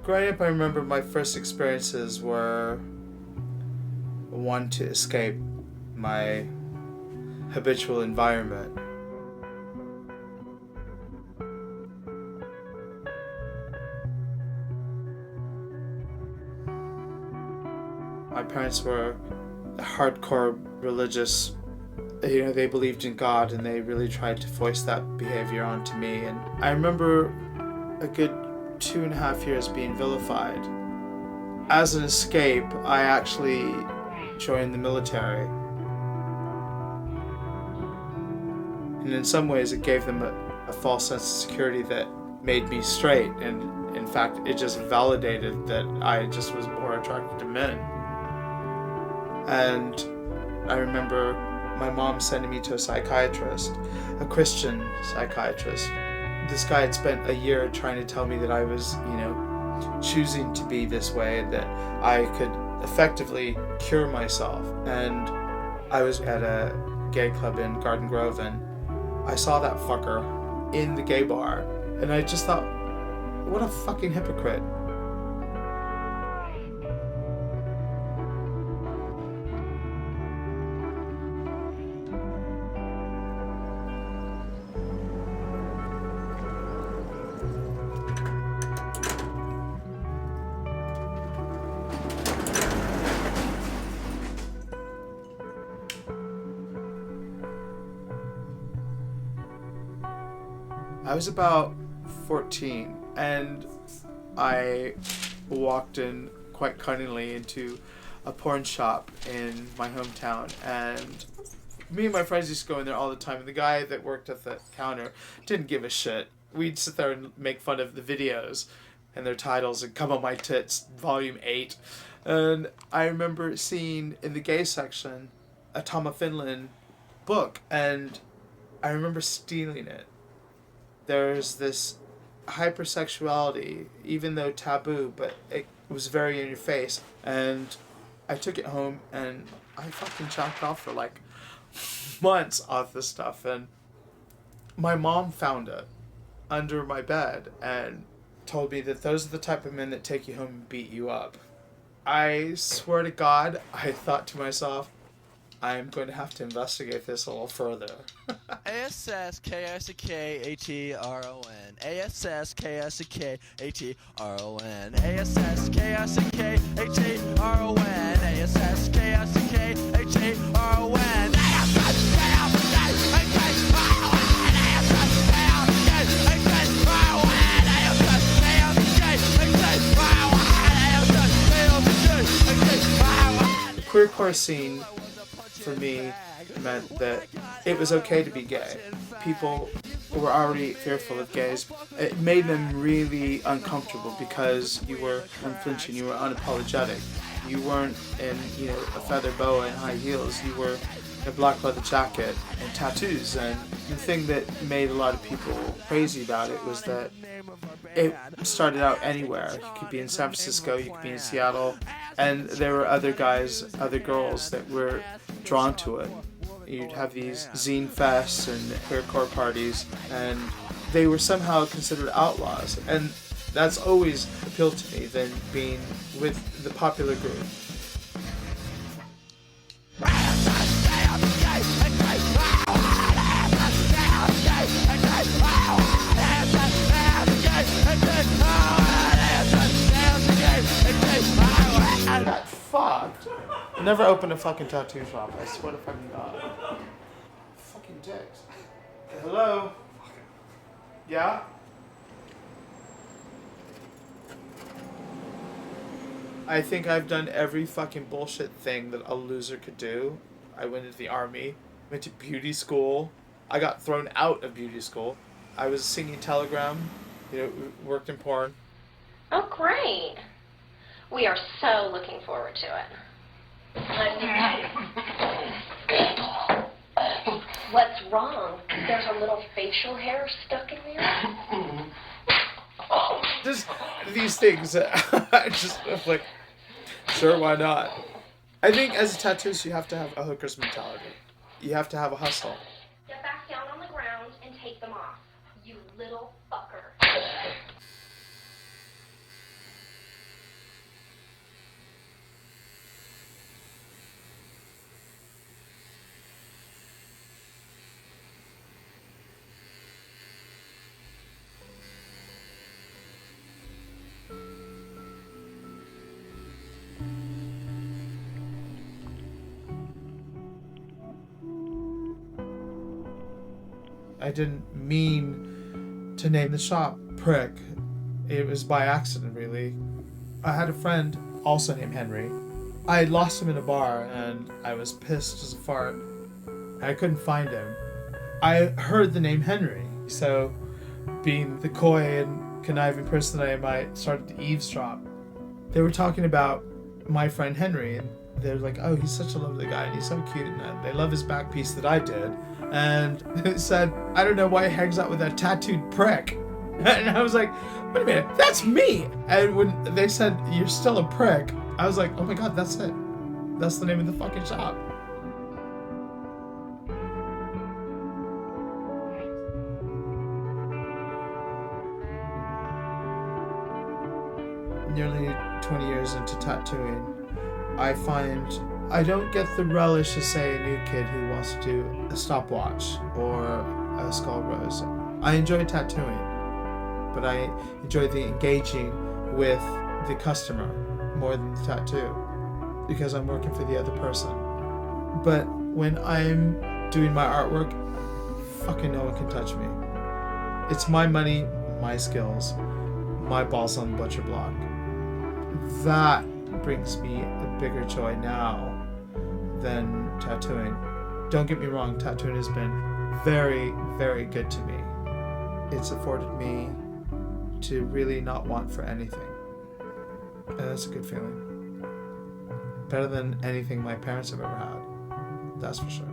Growing up, I remember my first experiences were one to escape my habitual environment. My parents were hardcore religious. You know, they believed in God and they really tried to voice that behavior onto me. And I remember a good 2.5 years being vilified. As an escape, I actually joined the military. And in some ways, it gave them a false sense of security that made me straight. And in fact, it just validated that I just was more attracted to men. And I remember my mom sending me to a psychiatrist, a Christian psychiatrist. This guy had spent a year trying to tell me that I was, choosing to be this way, that I could effectively cure myself. And I was at a gay club in Garden Grove and I saw that fucker in the gay bar and I just thought, what a fucking hypocrite. I was about 14 and I walked in quite cunningly into a porn shop in my hometown, and me and my friends used to go in there all the time, and the guy that worked at the counter didn't give a shit. We'd sit there and make fun of the videos and their titles and Come On My Tits Volume 8. And I remember seeing in the gay section a Tom of Finland book, and I remember stealing it. There's this hypersexuality, even though taboo, but it was very in your face. And I took it home and I fucking jacked off for like months off this stuff. And my mom found it under my bed and told me that those are the type of men that take you home and beat you up. I swear to God, I thought to myself, I'm going to have to investigate this a little further. ASSKSKATRON. ASSKSKATRON. ASSKSKATRON. ASSKSKATRON. The queercore scene for me meant that it was okay to be gay. People were already fearful of gays. It made them really uncomfortable because you were unflinching, you were unapologetic. You weren't in, a feather boa and high heels. You were in a black leather jacket and tattoos. And the thing that made a lot of people crazy about it was that it started out anywhere. You could be in San Francisco, you could be in Seattle, and there were other guys, other girls that were drawn to it. You'd have these zine fests and queercore parties, and they were somehow considered outlaws. And that's always appealed to me than being with the popular group. I got fucked. Never opened a fucking tattoo shop. I swear to fucking God. Fucking dicks. Hello? Yeah? I think I've done every fucking bullshit thing that a loser could do. I went into the army, went to beauty school. I got thrown out of beauty school. I was singing Telegram, worked in porn. Oh, great. We are so looking forward to it. What's wrong? There's a little facial hair stuck in there? Just these things. I just like, sure, why not? I think as a tattooist, you have to have a hooker's mentality. You have to have a hustle. Get back down on the ground and take them off, you little fucker. I didn't mean to name the shop Prick. It was by accident, really. I had a friend also named Henry. I had lost him in a bar, and I was pissed as a fart. I couldn't find him. I heard the name Henry, so being the coy and conniving person that I am, I started to eavesdrop. They were talking about my friend Henry, and they're like, oh, he's such a lovely guy, and he's so cute, and they love his back piece that I did. And they said, I don't know why he hangs out with that tattooed prick. And I was like, wait a minute, that's me. And when they said, you're still a prick, I was like, oh my god, that's it. That's the name of the fucking shop. Nearly 20 years into tattooing, I find I don't get the relish as, say, a new kid who wants to do a stopwatch or a skull rose. I enjoy tattooing, but I enjoy the engaging with the customer more than the tattoo, because I'm working for the other person. But when I'm doing my artwork, fucking no one can touch me. It's my money, my skills, my balls on the butcher block. That brings me a bigger joy now than tattooing. Don't get me wrong, tattooing has been very, very good to me. It's afforded me to really not want for anything. And that's a good feeling. Better than anything my parents have ever had. That's for sure.